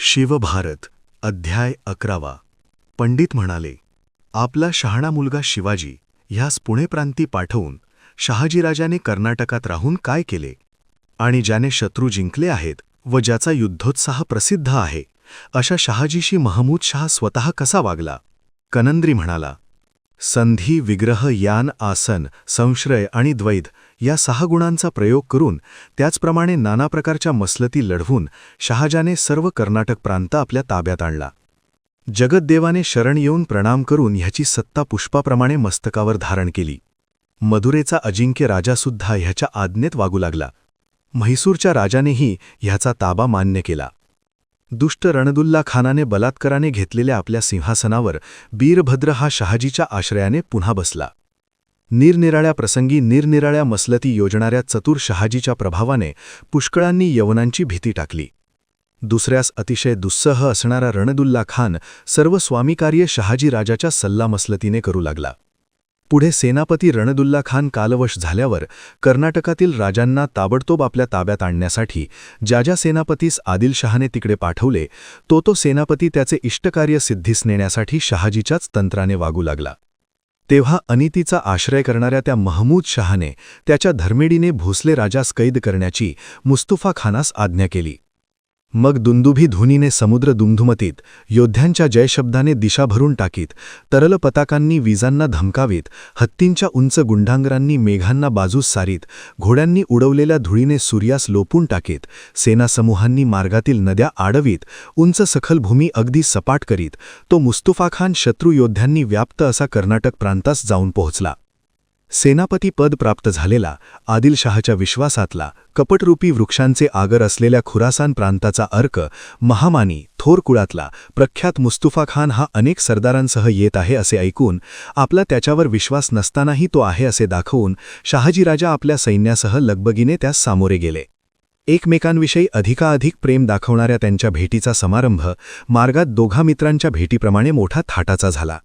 शिवभारत अध्याय 11 पंडित म्हणाले, आपला शहाणा मुलगा शिवाजी ह्यास पुणे प्रांती पाठवून शहाजीराजाने कर्नाटकात राहून काय केले आणि ज्याने शत्रू जिंकले आहेत व ज्याचा युद्धोत्साह प्रसिद्ध आहे अशा शहाजीशी महमूद शाह स्वतः कसा वागला. कनंद्री म्हणाला, संधी, विग्रह, यान, आसन, संश्रय आणि द्वैध या 6 गुणांचा प्रयोग करून त्याचप्रमाणे नाना प्रकारच्या मसलती लढवून शहाजाने सर्व कर्नाटक प्रांत आपल्या ताब्यात आणला. जगद्देवाने शरण येऊन प्रणाम करून ह्याची सत्ता पुष्पाप्रमाणे मस्तकावर धारण केली. मदुरेचा अजिंक्य राजासुद्धा ह्याच्या आज्ञेत वागू लागला. म्हैसूरच्या राजानेही ह्याचा ताबा मान्य केला. दुष्ट रणदुल्ला खानाने बलात्काराने घेतलेल्या आपल्या सिंहासनावर वीरभद्र हा शहाजीच्या आश्रयाने पुन्हा बसला. निरनिराळ्या प्रसंगी निरनिराळ्या मसलती योजणाऱ्या चतुर शहाजीच्या प्रभावाने पुष्कळांनी यवनांची भीती टाकली. दुसऱ्यास अतिशय दुस्सह असणारा रणदुल्ला खान सर्व स्वामीकार्य शहाजी राजाच्या सल्लामसलतीने करू लागला. पुढे सेनापती रणदुल्ला खान कालवश झाल्यावर कर्नाटकातील राजांना ताबडतोब आपल्या ताब्यात आणण्यासाठी ज्या ज्या सेनापतीस आदिलशहाने तिकडे पाठवले तो सेनापती त्याचे इष्टकार्य सिद्धीस नेण्यासाठी शहाजीच्याच तंत्राने वागू लागला. तेव्हा अनितीचा आश्रय करणाऱ्या त्या महमूद शहाने त्याच्या धर्मेडीने भोसले राजास कैद करण्याची मुस्तफा खानास आज्ञा केली. मग दुंदुभी धुनीने समुद्र दुमधुमतीत योद्ध्यांच्या जयशब्दाने दिशा भरून टाकीत, तरल पताकांनी विजांना धमकावीत, हत्तींच्या उंच गुंडांगरांनी मेघांना बाजूस सारीत, घोड्यांनी उडवलेल्या धुळीने सूर्यास लोपून टाकीत, सेनासमूहांनी मार्गातील नद्या आडवीत, उंच सखल भूमी अगदी सपाट करीत तो मुस्तफा खान शत्रू योद्ध्यांनी व्याप्त असा कर्नाटक प्रांतास जाऊन पोहोचला. सेनापती पद प्राप्त झालेला, आदिलशहाच्या विश्वासातला, कपटरूपी वृक्षांचे आगर असलेल्या खुरासान प्रांताचा अर्क, महामानी थोर कुळातला प्रख्यात मुस्तफा खान हा अनेक सरदारांसह येत आहे असे ऐकून, आपला त्याच्यावर विश्वास नसतानाही तो आहे असे दाखवून शहाजीराजा आपल्या सैन्यासह लगबगीने त्यास सामोरे गेले. एकमेकांविषयी अधिकाधिक प्रेम दाखवणाऱ्या त्यांच्या भेटीचा समारंभ मार्गात दोघा मित्रांच्या भेटीप्रमाणे मोठा थाटाचा झाला.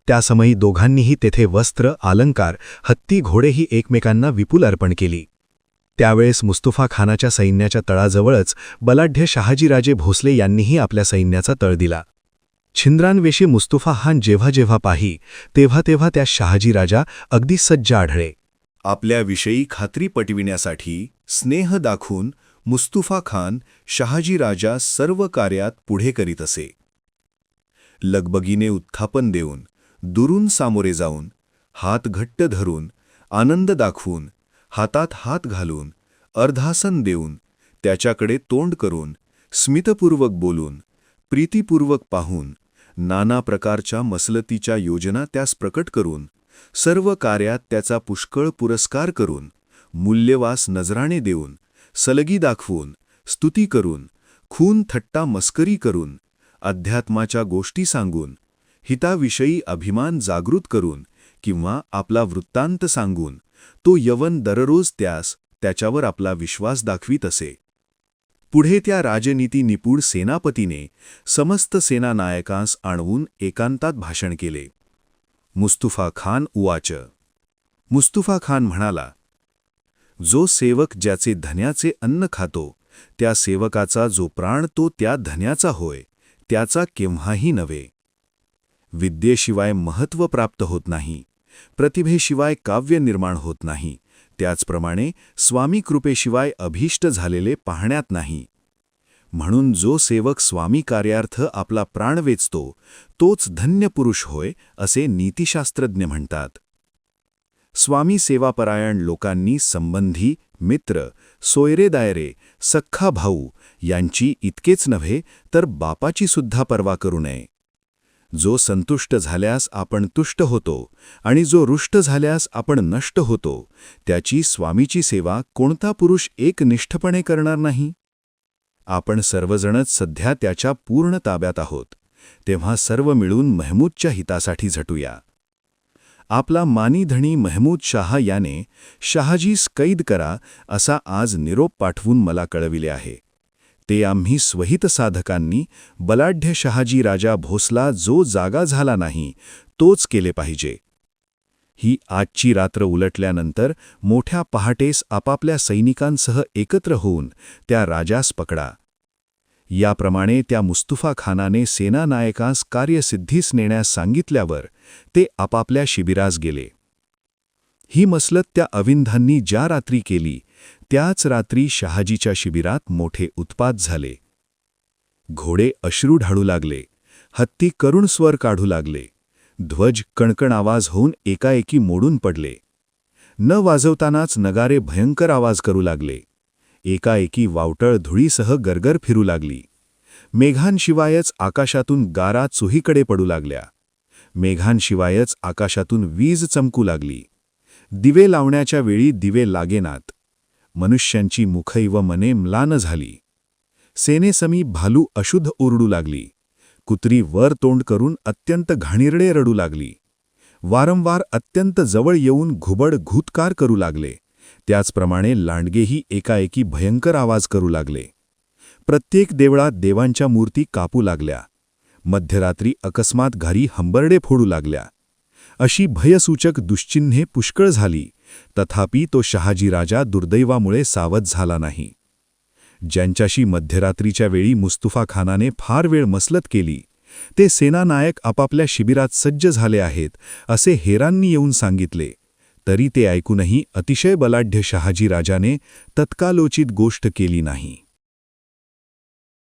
त्यासमयी दोघांनीही तेथे वस्त्र, अलंकार, हत्ती, घोडेही एकमेकांना विपुल अर्पण केली. त्यावेळेस मुस्तफा खानाच्या सैन्याच्या तळाजवळच बलाढ्य शहाजीराजे भोसले यांनीही आपल्या सैन्याचा तळ दिला. छिंद्रांवेशी मुस्तफा खान जेव्हा जेव्हा पाही तेव्हा तेव्हा त्या शहाजीराजा अगदी सज्ज आढळे. आपल्याविषयी खात्री पटविण्यासाठी स्नेह दाखवून मुस्तफा खान शहाजीराजा सर्व कार्यात पुढे करीत असे. लगबगीने उत्थापन देऊन, दुरून सामोरे जाऊन, हात घट्ट धरून, आनंद दाखवून, हातात हात घालून, अर्धासन देऊन, त्याच्याकडे तोंड करून, स्मितपूर्वक बोलून, प्रीतीपूर्वक पाहून, नाना प्रकारच्या मसलतीच्या योजना त्यास प्रकट करून, सर्व कार्यात त्याचा पुष्कळ पुरस्कार करून, मूल्यवास नजराणे देऊन, सलगी दाखवून, स्तुती करून, खून थट्टा मस्करी करून, अध्यात्माच्या गोष्टी सांगून, हिताविषयी अभिमान जागृत करून किंवा आपला वृत्तांत सांगून तो यवन दररोज त्याच्यावर आपला विश्वास दाखवीत असे. पुढे त्या राजनीती निपुण सेनापतीने समस्त सेनानायकांस आणवून एकांतात भाषण केले. मुस्तफा खान उवाच. मुस्तफा खान म्हणाला, जो सेवक ज्याचे धन्याचे अन्न खातो त्या सेवकाचा जो प्राण तो त्या धन्याचा होय, त्याचा केव्हाही नव्हे. विद्येशिवाय महत्त्व प्राप्त होत नाही, प्रतिभेशिवाय काव्य निर्माण होत नाही, त्याचप्रमाणे स्वामी कृपेशिवाय अभीष्ट झालेले पाहण्यात नाही. म्हणून जो सेवक स्वामी कार्यार्थ आपला प्राण वेचतो तोच धन्य पुरुष होय असे नीतिशास्त्रज्ञ म्हणतात. स्वामी सेवापरायण लोकांनी संबंधी, मित्र, सोयरे-दायरे, सख्खा भाऊ यांची इतकेच नव्हे तर बापाची सुद्धा पर्वा करू नये. जो संतुष्ट झाल्यास आपण तुष्ट होतो आणि जो रुष्ट झाल्यास आपण नष्ट होतो, त्याची स्वामीची सेवा कोणता पुरुष एकनिष्ठपणे करणार नाही. आपण सर्वजणच सध्या त्याच्या पूर्ण ताब्यात आहोत, तेव्हा सर्व मिळून महमूदच्या हितासाठी झटूया. आपला मानी धणी महमूद शाह याने शहाजीस कैद करा असा आज निरोप पाठवून मला कळविले आहे. ते आम्ही स्वहित साधकांनी बलाढ्य शहाजी राजा भोसला जो जागा झाला नाही तोच केले पाहिजे. ही आजची रात्र उलटल्यानंतर मोठ्या पहाटेस आपापल्या सैनिकांसह एकत्र होऊन त्या राजास पकडा. याप्रमाणे त्या मुस्तफा खानाने सेनानायकास कार्यसिद्धीस नेण्यास सांगितल्यावर ते आपापल्या शिबिरास गेले. ही मसलत त्या अविंधांनी ज्या रात्री केली त्याच रात्री शहाजीच्या शिबिरात मोठे उत्पात झाले. घोडे अश्रू ढाळू लागले, हत्ती करुण स्वर काढू लागले, ध्वज कणकण आवाज होऊन एकाएकी मोडून पडले. न वाजवतानाच नगारे भयंकर आवाज करू लागले. एकाएकी वावटळ धुळीसह गरगर फिरू लागली. मेघांशिवायच आकाशातून गारा चोहीकडे पडू लागल्या. मेघांशिवायच आकाशातून वीज चमकू लागली. दिवे लावण्याच्या वेळी दिवे लागेनात. मनुष्यांची मुखै व मने म्लान झाली. सेनेसमी भालू अशुद्ध ओरडू लागली. कुत्री वर तोंड करून अत्यंत घाणिरडे रडू लागली. वारंवार अत्यंत जवळ येऊन घुबड घुतकार करू लागले. त्याचप्रमाणे लांडगेही एकाएकी भयंकर आवाज करू लागले. प्रत्येक देवळात देवांच्या मूर्ती कापू लागल्या. मध्यरात्री अकस्मात घरी हंबरडे फोडू लागल्या. अशी भयसूचक दुश्चिन्हे पुष्कळ झाली. तथापि तो शहाजी राजा दुर्दैवामुळे सावध झाला नाही. ज्यांच्याशी मध्यरात्रीच्या वेळी मुस्तफा खानाने फार वेळ मसलत केली ते सेनानायक आपापल्या शिबिरात सज्ज झाले आहेत असे हेरांनी येऊन सांगितले. तरी ते ऐकूनही अतिशय बलाढ्य शहाजी राजाने तत्कालोचित गोष्ट केली नाही.